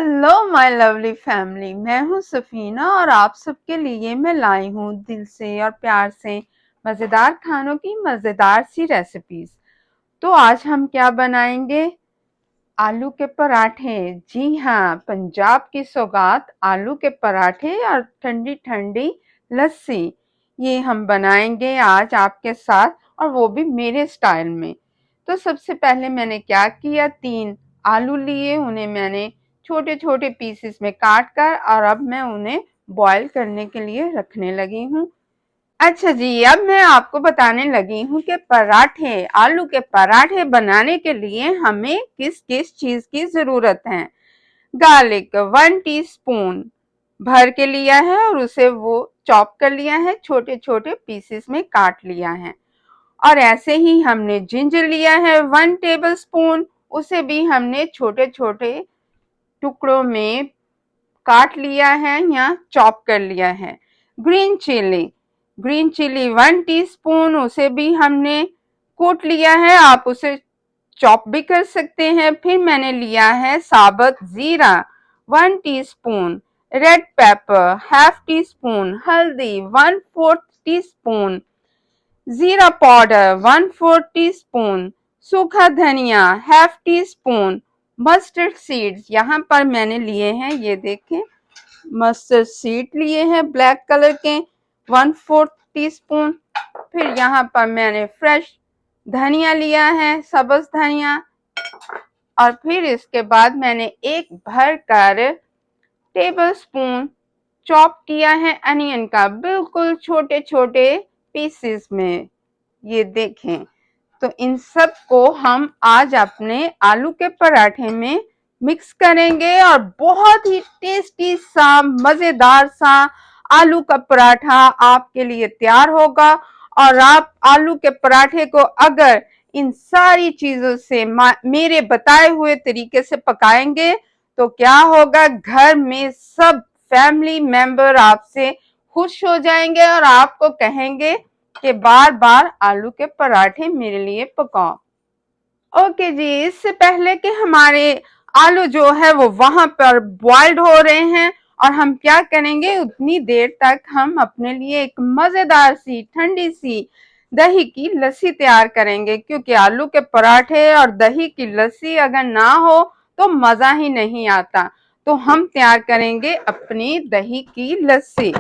Hello my lovely family, मैं हूँ सफीना और आप सबके लिए मैं लाई हूँ दिल से और प्यार से मज़ेदार खानों की मज़ेदार सी रेसिपीज। तो आज हम क्या बनाएंगे? आलू के पराठे। जी हाँ, पंजाब की सौगात आलू के पराठे और ठंडी ठंडी लस्सी। ये हम बनाएंगे आज आपके साथ, और वो भी मेरे स्टाइल में। तो सबसे पहले मैंने क्या किया, 3 आलू लिए, उन्हें मैंने छोटे छोटे पीसेस में काट कर और अब मैं उन्हें बॉईल करने के लिए रखने लगी हूँ। अच्छा जी, अब मैं आपको बताने लगी हूँ कि पराठे, आलू के पराठे बनाने के लिए हमें किस किस चीज की जरूरत है। गार्लिक 1 टीस्पून भर के लिया है और उसे वो चॉप कर लिया है, छोटे छोटे पीसेस में काट लिया है। और ऐसे ही हमने जिंजर लिया है 1 टेबलस्पून, उसे भी हमने छोटे छोटे टुकड़ों में काट लिया है या चॉप कर लिया है। ग्रीन चिली 1 टीस्पून, उसे भी हमने कूट लिया है, आप उसे चॉप भी कर सकते हैं। फिर मैंने लिया है साबुत जीरा 1 teaspoon, red pepper half tea spoon, हल्दी 1/4 टीस्पून, जीरा पाउडर 1/4 टीस्पून, सूखा धनिया half tea spoon, mustard seeds यहाँ पर मैंने लिए हैं, ये देखें, मस्टर्ड सीड लिए हैं ब्लैक कलर के 1/4 टीस्पून। फिर यहाँ पर मैंने फ्रेश धनिया लिया है, सब्ज धनिया। और फिर इसके बाद मैंने एक भर कर टेबल स्पून चॉप किया है अनियन का, बिल्कुल छोटे छोटे पीसेस में, ये देखें। तो इन सब को हम आज अपने आलू के पराठे में मिक्स करेंगे और बहुत ही टेस्टी सा मजेदार सा आलू का पराठा आपके लिए तैयार होगा। और आप आलू के पराठे को अगर इन सारी चीजों से मेरे बताए हुए तरीके से पकाएंगे तो क्या होगा, घर में सब फैमिली मेंबर आपसे खुश हो जाएंगे और आपको कहेंगे कि बार बार आलू के पराठे मेरे लिए पकाओ। ओके जी, इससे पहले कि हमारे आलू जो है वो वहां पर बॉइल्ड हो रहे हैं और हम क्या करेंगे, उतनी देर तक हम अपने लिए एक मजेदार सी ठंडी सी दही की लस्सी तैयार करेंगे, क्योंकि आलू के पराठे और दही की लस्सी अगर ना हो तो मजा ही नहीं आता। तो हम तैयार करेंगे अपनी दही की लस्सी।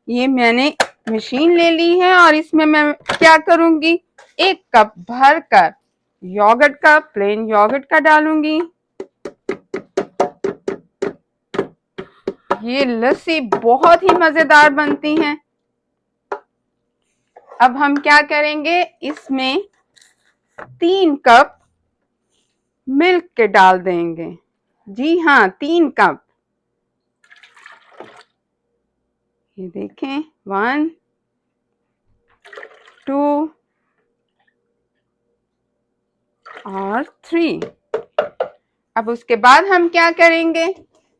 ये मैंने मशीन ले ली है और इसमें मैं क्या करूंगी, 1 कप भरकर योगर्ट का, प्लेन योगर्ट का डालूंगी। ये लस्सी बहुत ही मजेदार बनती है। अब हम क्या करेंगे, इसमें 3 कप मिल्क के डाल देंगे। जी हाँ, 3 कप। ये देखें, 1 2 और 3। अब उसके बाद हम क्या करेंगे,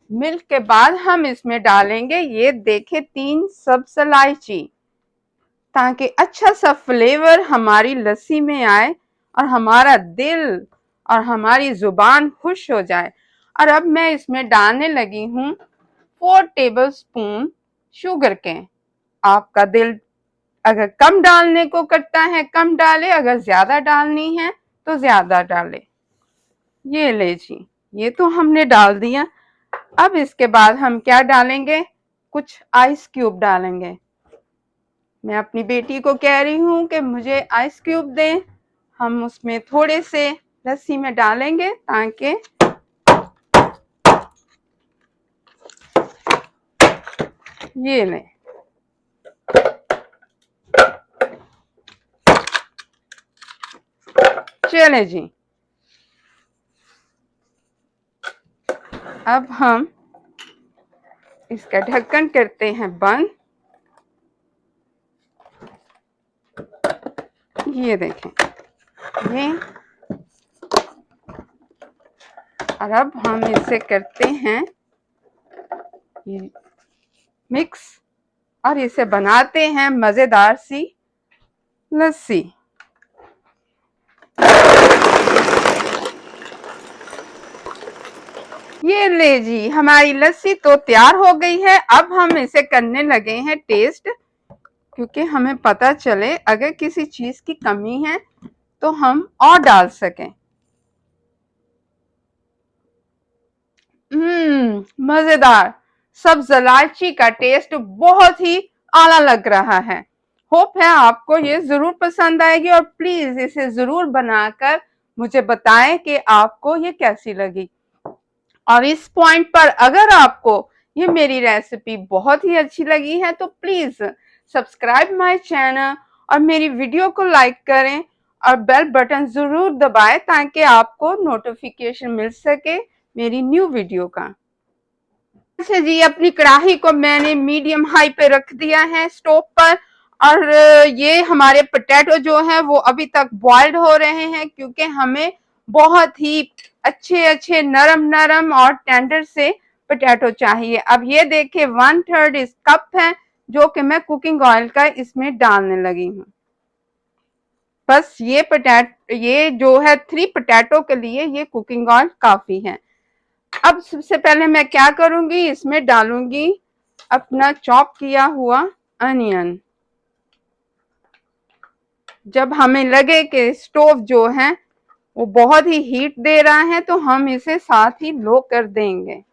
मिल्क के बाद हम इसमें डालेंगे, ये देखें, 3 सब्ज इलायची, ताकि अच्छा सा फ्लेवर हमारी लस्सी में आए और हमारा दिल और हमारी जुबान खुश हो जाए। और अब मैं इसमें डालने लगी हूँ 4 टेबलस्पून शुगर के। आपका दिल अगर कम डालने को करता है कम डाले, अगर ज्यादा डालनी है तो ज्यादा डाले। ये ले जी, ये तो हमने डाल दिया। अब इसके बाद हम क्या डालेंगे, कुछ आइस क्यूब डालेंगे। मैं अपनी बेटी को कह रही हूँ कि मुझे आइस क्यूब दें। हम उसमें थोड़े से लस्सी में डालेंगे ताकि ये लें। चले जी, अब हम इसका ढक्कन करते हैं बंद। ये देखें, ये, और अब हम इसे करते हैं ये मिक्स और इसे बनाते हैं मजेदार सी लस्सी। ये ले जी, हमारी लस्सी तो तैयार हो गई है। अब हम इसे करने लगे हैं टेस्ट, क्योंकि हमें पता चले अगर किसी चीज की कमी है तो हम और डाल सकें। मजेदार। सब्ज इलायची का टेस्ट बहुत ही आला लग रहा है। होप है आपको ये जरूर पसंद आएगी, और प्लीज इसे जरूर बनाकर मुझे बताएं कि आपको ये कैसी लगी। और इस पॉइंट पर अगर आपको ये मेरी रेसिपी बहुत ही अच्छी लगी है तो प्लीज सब्सक्राइब माय चैनल और मेरी वीडियो को लाइक करें और बेल बटन जरूर दबाएं ताकि आपको नोटिफिकेशन मिल सके मेरी न्यू वीडियो का। अच्छा जी, अपनी कढ़ाई को मैंने मीडियम हाई पे रख दिया है स्टोव पर, और ये हमारे पोटैटो जो है वो अभी तक बॉइल्ड हो रहे हैं, क्योंकि हमें बहुत ही अच्छे अच्छे नरम नरम और टेंडर से पोटैटो चाहिए। अब ये देखिए 1/3 इस कप है जो कि मैं कुकिंग ऑयल का इसमें डालने लगी हूँ। बस ये जो है 3 पोटैटो के लिए ये कुकिंग ऑयल काफी है। अब सबसे पहले मैं क्या करूंगी, इसमें डालूंगी अपना चॉप किया हुआ अनियन। जब हमें लगे कि स्टोव जो है वो बहुत ही हीट दे रहा है तो हम इसे साथ ही लो कर देंगे।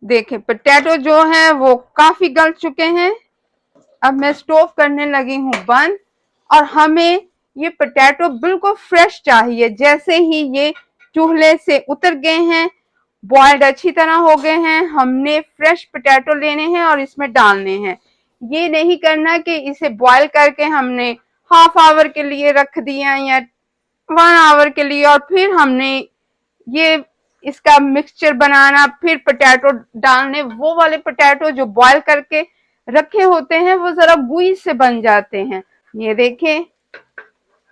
देखिए पोटैटो जो है वो काफी गल चुके हैं। अब मैं स्टोव करने लगी हूँ बंद, और हमें ये पोटैटो बिल्कुल फ्रेश चाहिए। जैसे ही ये चूल्हे से उतर गए हैं, बॉइल्ड अच्छी तरह हो गए हैं, हमने फ्रेश पोटैटो लेने हैं और इसमें डालने हैं। ये नहीं करना कि इसे बॉईल करके हमने हाफ आवर के लिए रख दिया या 1 आवर के लिए, और फिर हमने ये इसका मिक्सचर बनाना, फिर पोटैटो डालने। वो वाले पोटैटो जो बॉईल करके रखे होते हैं वो जरा गुई से बन जाते हैं। ये देखें,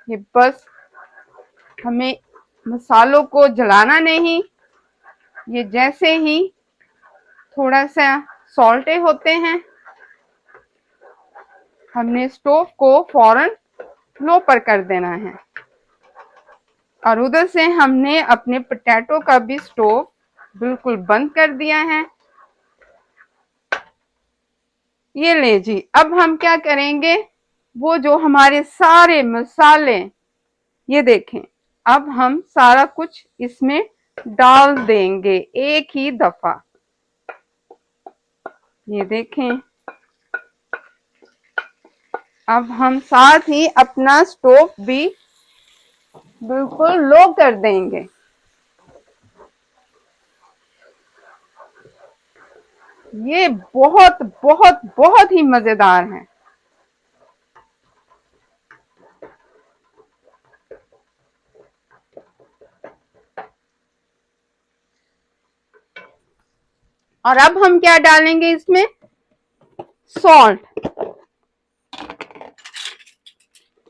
ये बस हमें मसालों को जलाना नहीं। ये जैसे ही थोड़ा सा सॉल्टे होते हैं, हमने स्टोव को फौरन लो पर कर देना है, और उधर से हमने अपने पोटैटो का भी स्टोव बिल्कुल बंद कर दिया है। ये ले जी, अब हम क्या करेंगे, वो जो हमारे सारे मसाले, ये देखें, अब हम सारा कुछ इसमें डाल देंगे एक ही दफा। ये देखें, अब हम साथ ही अपना स्टोव भी बिल्कुल लो कर देंगे। ये बहुत बहुत बहुत ही मजेदार है। और अब हम क्या डालेंगे इसमें, सॉल्ट,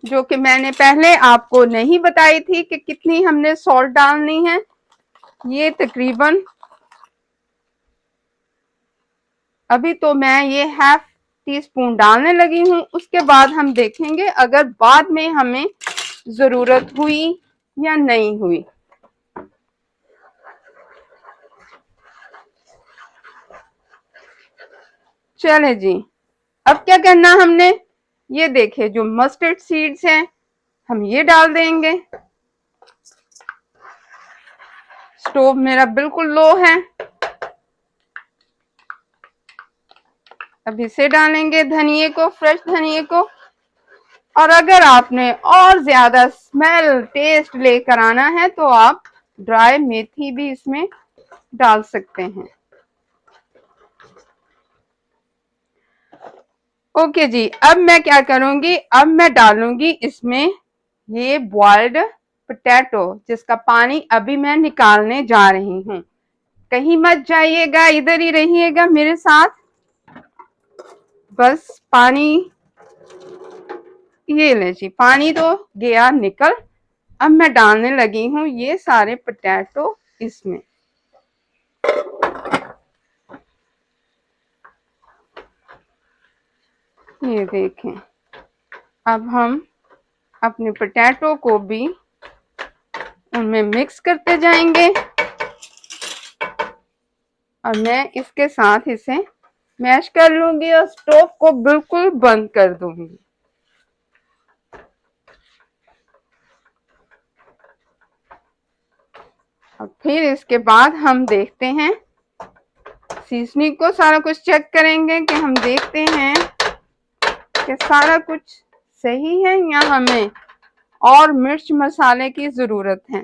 जो कि मैंने पहले आपको नहीं बताई थी कि कितनी हमने सॉल्ट डालनी है। ये तकरीबन अभी तो मैं ये हाफ टी स्पून डालने लगी हूँ। उसके बाद हम देखेंगे अगर बाद में हमें जरूरत हुई या नहीं हुई। चले जी, अब क्या करना हमने, ये देखे जो मस्टर्ड सीड्स हैं हम ये डाल देंगे। स्टोव मेरा बिल्कुल लो है। अब इसे डालेंगे धनिए को, फ्रेश धनिए को। और अगर आपने और ज्यादा स्मेल टेस्ट लेकर आना है तो आप ड्राई मेथी भी इसमें डाल सकते हैं। ओके जी, अब मैं क्या करूंगी, अब मैं डालूंगी इसमें ये बॉइल्ड पोटैटो, जिसका पानी अभी मैं निकालने जा रही हूँ। कहीं मत जाइएगा, इधर ही रहिएगा मेरे साथ। बस पानी, ये ले जी, पानी तो गया निकल। अब मैं डालने लगी हूँ ये सारे पोटैटो इसमें। ये देखें, अब हम अपने पोटैटो को भी उनमें मिक्स करते जाएंगे और मैं इसके साथ इसे मैश कर लूंगी और स्टोव को बिल्कुल बंद कर दूंगी। और फिर इसके बाद हम देखते हैं, सीजनिंग को सारा कुछ चेक करेंगे कि हम देखते हैं कि सारा कुछ सही है या हमें और मिर्च मसाले की जरूरत है।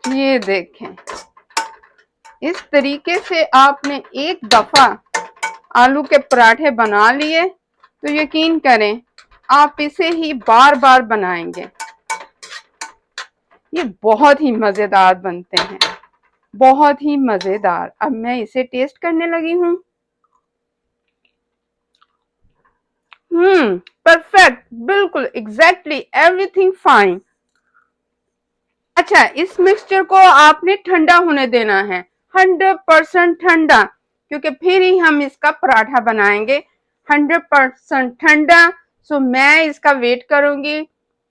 ये देखें, इस तरीके से आपने एक दफा आलू के पराठे बना लिए तो यकीन करें आप इसे ही बार बार बनाएंगे। ये बहुत ही मजेदार बनते हैं, बहुत ही मजेदार। अब मैं इसे टेस्ट करने लगी हूँ। परफेक्ट, बिल्कुल एग्जैक्टली एवरीथिंग फाइन। अच्छा, इस मिक्सचर को आपने ठंडा होने देना है, 100% ठंडा, क्योंकि फिर ही हम इसका पराठा बनाएंगे। 100% ठंडा। सो मैं इसका वेट करूंगी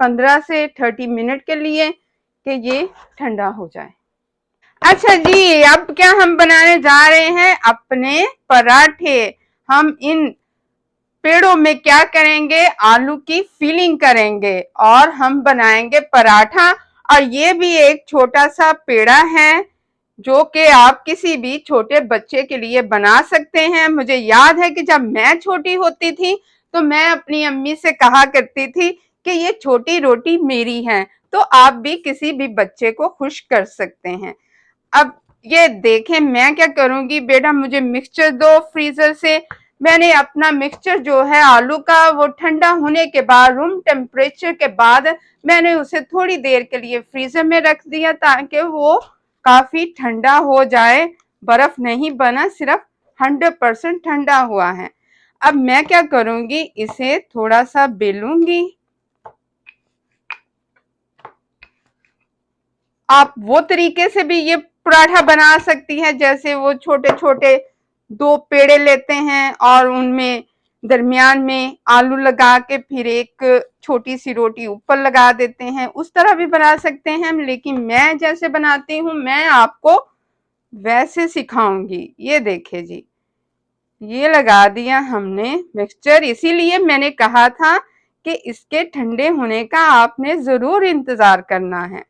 15 से 30 मिनट के लिए कि ये ठंडा हो जाए। अच्छा जी, अब क्या हम बनाने जा रहे हैं? अपने पराठे। हम इन पेड़ों में क्या करेंगे? आलू की फिलिंग करेंगे और हम बनाएंगे पराठा। और ये भी एक छोटा सा पेड़ा है जो कि आप किसी भी छोटे बच्चे के लिए बना सकते हैं। मुझे याद है कि जब मैं छोटी होती थी तो मैं अपनी अम्मी से कहा करती थी कि ये छोटी रोटी मेरी है, तो आप भी किसी भी बच्चे को खुश कर सकते हैं। अब ये देखें, मैं क्या करूंगी, बेटा मुझे मिक्सचर दो फ्रीजर से। मैंने अपना मिक्सचर जो है आलू का, वो ठंडा होने के बाद, रूम टेम्परेचर के बाद, मैंने उसे थोड़ी देर के लिए फ्रीजर में रख दिया ताकि वो काफी ठंडा हो जाए। बर्फ नहीं बना, सिर्फ 100% ठंडा हुआ है। अब मैं क्या करूंगी, इसे थोड़ा सा बेलूंगी। आप वो तरीके से भी ये पराठा बना सकती है जैसे वो छोटे छोटे दो पेड़े लेते हैं और उनमें दरमियान में आलू लगा के फिर एक छोटी सी रोटी ऊपर लगा देते हैं, उस तरह भी बना सकते हैं। लेकिन मैं जैसे बनाती हूँ मैं आपको वैसे सिखाऊंगी। ये देखिए जी, ये लगा दिया हमने मिक्सचर। इसीलिए मैंने कहा था कि इसके ठंडे होने का आपने जरूर इंतजार करना है।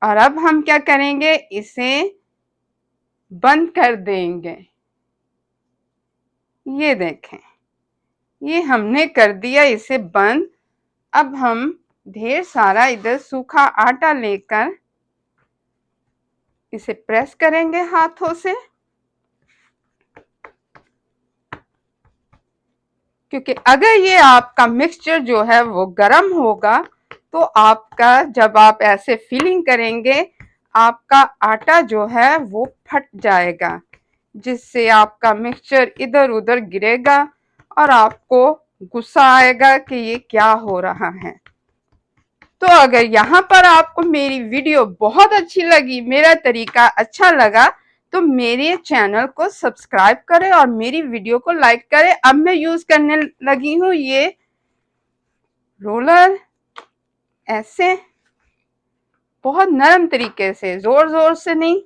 और अब हम क्या करेंगे, इसे बंद कर देंगे। ये देखें, ये हमने कर दिया इसे बंद। अब हम ढेर सारा इधर सूखा आटा लेकर इसे प्रेस करेंगे हाथों से, क्योंकि अगर ये आपका मिक्सचर जो है वो गर्म होगा तो आपका, जब आप ऐसे फिलिंग करेंगे, आपका आटा जो है वो फट जाएगा, जिससे आपका मिक्सचर इधर उधर गिरेगा और आपको गुस्सा आएगा कि ये क्या हो रहा है। तो अगर यहाँ पर आपको मेरी वीडियो बहुत अच्छी लगी, मेरा तरीका अच्छा लगा, तो मेरे चैनल को सब्सक्राइब करें और मेरी वीडियो को लाइक करें। अब मैं यूज करने लगी हूँ ये रोलर, ऐसे बहुत नरम तरीके से, जोर जोर से नहीं,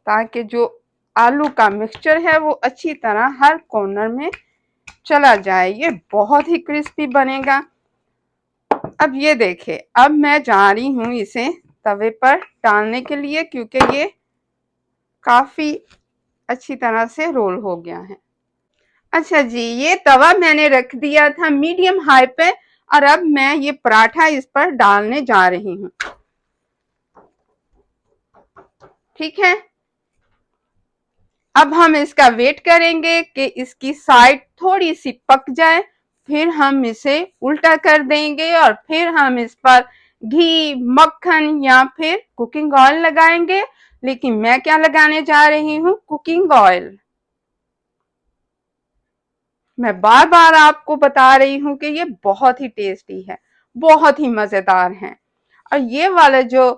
ताकि जो आलू का मिक्सचर है वो अच्छी तरह हर कॉर्नर में चला जाए। ये बहुत ही क्रिस्पी बनेगा। अब ये देखिए, अब मैं जा रही हूँ इसे तवे पर डालने के लिए, क्योंकि ये काफी अच्छी तरह से रोल हो गया है। अच्छा जी, ये तवा मैंने रख दिया था मीडियम हाई पे और अब मैं ये पराठा इस पर डालने जा रही हूँ। ठीक है, अब हम इसका वेट करेंगे कि इसकी साइड थोड़ी सी पक जाए, फिर हम इसे उल्टा कर देंगे और फिर हम इस पर घी, मक्खन या फिर कुकिंग ऑयल लगाएंगे। लेकिन मैं क्या लगाने जा रही हूँ, कुकिंग ऑयल। मैं बार बार आपको बता रही हूँ कि ये बहुत ही टेस्टी है, बहुत ही मजेदार है। और ये वाला जो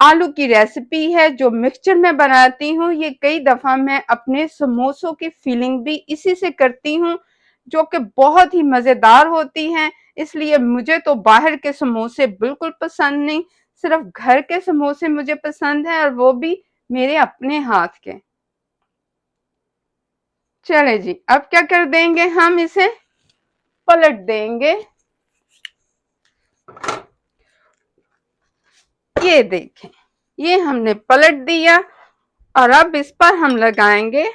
आलू की रेसिपी है जो मिक्सचर में बनाती हूँ। ये कई दफा मैं अपने समोसों की फीलिंग भी इसी से करती हूँ, जो कि बहुत ही मजेदार होती हैं। इसलिए मुझे तो बाहर के समोसे बिल्कुल पसंद नहीं, सिर्फ घर के समोसे मुझे पसंद है, और वो भी मेरे अपने हाथ के। चले जी, अब क्या कर देंगे, हम इसे पलट देंगे। ये देखें, ये हमने पलट दिया, और अब इस पर हम लगाएंगे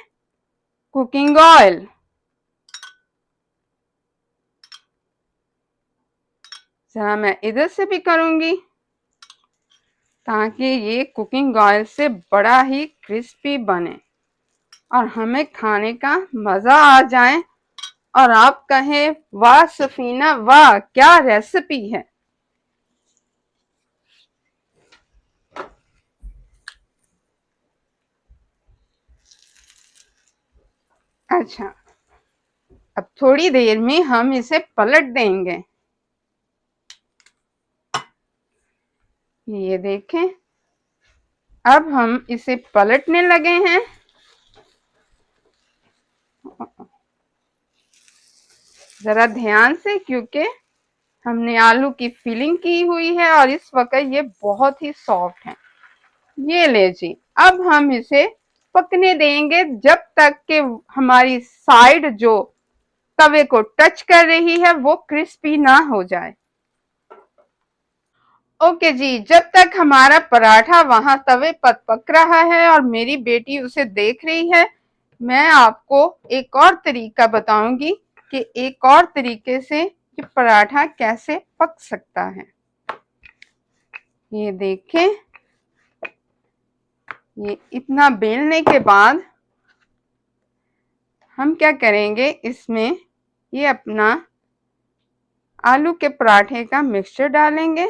कुकिंग ऑयल। जरा मैं इधर से भी करूंगी, ताकि ये कुकिंग ऑयल से बड़ा ही क्रिस्पी बने और हमें खाने का मजा आ जाए, और आप कहें वाह सफीना वाह क्या रेसिपी है। अच्छा, अब थोड़ी देर में हम इसे पलट देंगे। ये देखें, अब हम इसे पलटने लगे हैं। जरा ध्यान से, क्योंकि हमने आलू की फिलिंग की हुई है और इस वक्त ये बहुत ही सॉफ्ट है। ये ले जी, अब हम इसे पकने देंगे जब तक कि हमारी साइड जो तवे को टच कर रही है वो क्रिस्पी ना हो जाए। ओके जी, जब तक हमारा पराठा वहां तवे पर पक रहा है और मेरी बेटी उसे देख रही है, मैं आपको एक और तरीका बताऊंगी कि एक और तरीके से ये पराठा कैसे पक सकता है। ये देखें, ये इतना बेलने के बाद हम क्या करेंगे, इसमें ये अपना आलू के पराठे का मिक्सचर डालेंगे।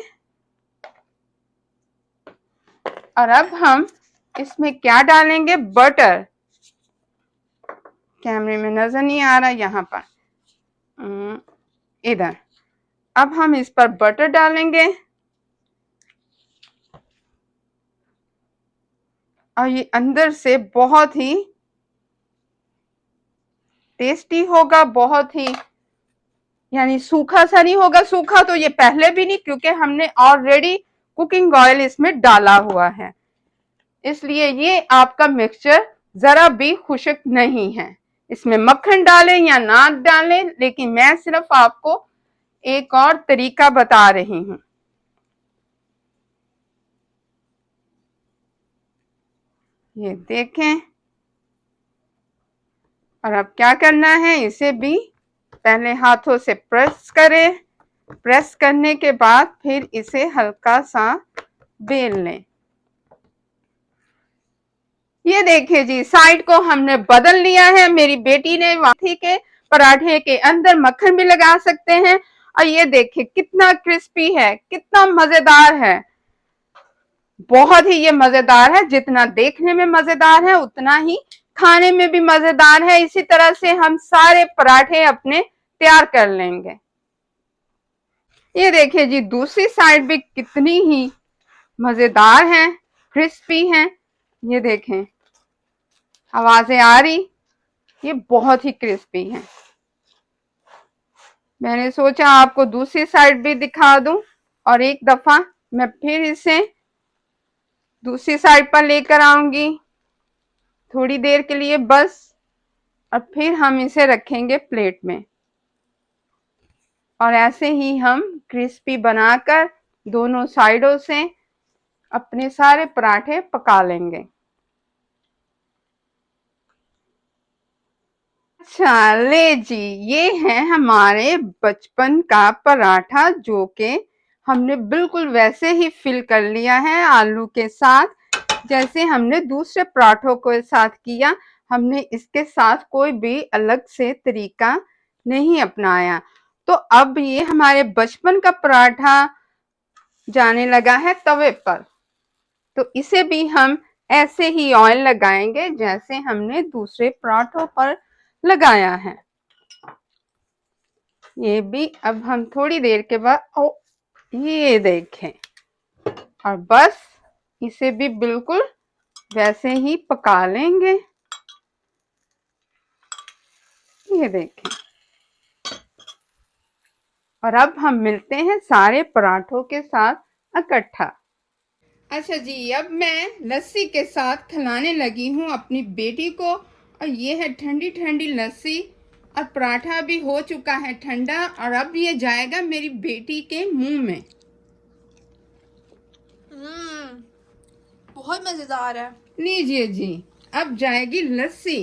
और अब हम इसमें क्या डालेंगे, बटर। कैमरे में नजर नहीं आ रहा, यहाँ पर इधर। अब हम इस पर बटर डालेंगे, और ये अंदर से बहुत ही टेस्टी होगा, बहुत ही, यानी सूखा सा नहीं होगा। सूखा तो ये पहले भी नहीं, क्योंकि हमने ऑलरेडी कुकिंग ऑयल इसमें डाला हुआ है, इसलिए ये आपका मिक्सचर जरा भी खुश्क नहीं है। इसमें मक्खन डालें या ना डालें, लेकिन मैं सिर्फ आपको एक और तरीका बता रही हूँ। ये देखें, और अब क्या करना है, इसे भी पहले हाथों से प्रेस करें। प्रेस करने के बाद फिर इसे हल्का सा बेल लें। ये देखिए जी, साइड को हमने बदल लिया है। मेरी बेटी ने वाथी के पराठे के अंदर मक्खन भी लगा सकते हैं, और ये देखिए कितना क्रिस्पी है, कितना मजेदार है। बहुत ही ये मजेदार है, जितना देखने में मजेदार है उतना ही खाने में भी मजेदार है। इसी तरह से हम सारे पराठे अपने तैयार कर लेंगे। ये देखिए जी, दूसरी साइड भी कितनी ही मजेदार है, क्रिस्पी है। ये देखें, आवाजें आ रही, ये बहुत ही क्रिस्पी है। मैंने सोचा आपको दूसरी साइड भी दिखा दूं, और एक दफा मैं फिर इसे दूसरी साइड पर लेकर आऊंगी थोड़ी देर के लिए बस, और फिर हम इसे रखेंगे प्लेट में, और ऐसे ही हम क्रिस्पी बनाकर दोनों साइडों से अपने सारे पराठे पका लेंगे। अच्छा ले जी, ये है हमारे बचपन का पराठा, जो कि हमने बिल्कुल वैसे ही फिल कर लिया है आलू के साथ, जैसे हमने दूसरे पराठों के साथ किया। हमने इसके साथ कोई भी अलग से तरीका नहीं अपनाया। तो अब ये हमारे बचपन का पराठा जाने लगा है तवे पर, तो इसे भी हम ऐसे ही ऑयल लगाएंगे जैसे हमने दूसरे पराठों पर लगाया है। ये भी अब हम थोड़ी देर के बाद, ओ ये देखें, और बस इसे भी बिल्कुल वैसे ही पका लेंगे। ये देखें। और अब हम मिलते हैं सारे पराठों के साथ इकट्ठा। अच्छा जी, अब मैं लस्सी के साथ खिलाने लगी हूँ अपनी बेटी को। और ये है ठंडी ठंडी लस्सी, और पराठा भी हो चुका है ठंडा, और अब ये जाएगा मेरी बेटी के मुंह में। बहुत मजेदार है। लीजिए जी, अब जाएगी लस्सी।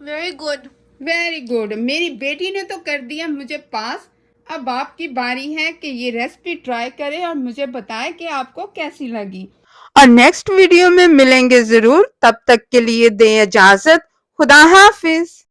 Very good. Very good. मेरी बेटी ने तो कर दिया मुझे पास। अब आपकी बारी है कि ये रेसिपी ट्राई करें और मुझे बताएं कि आपको कैसी लगी। और नेक्स्ट वीडियो में मिलेंगे जरूर। तब तक के लिए दें इजाजत। खुदा हाफिज।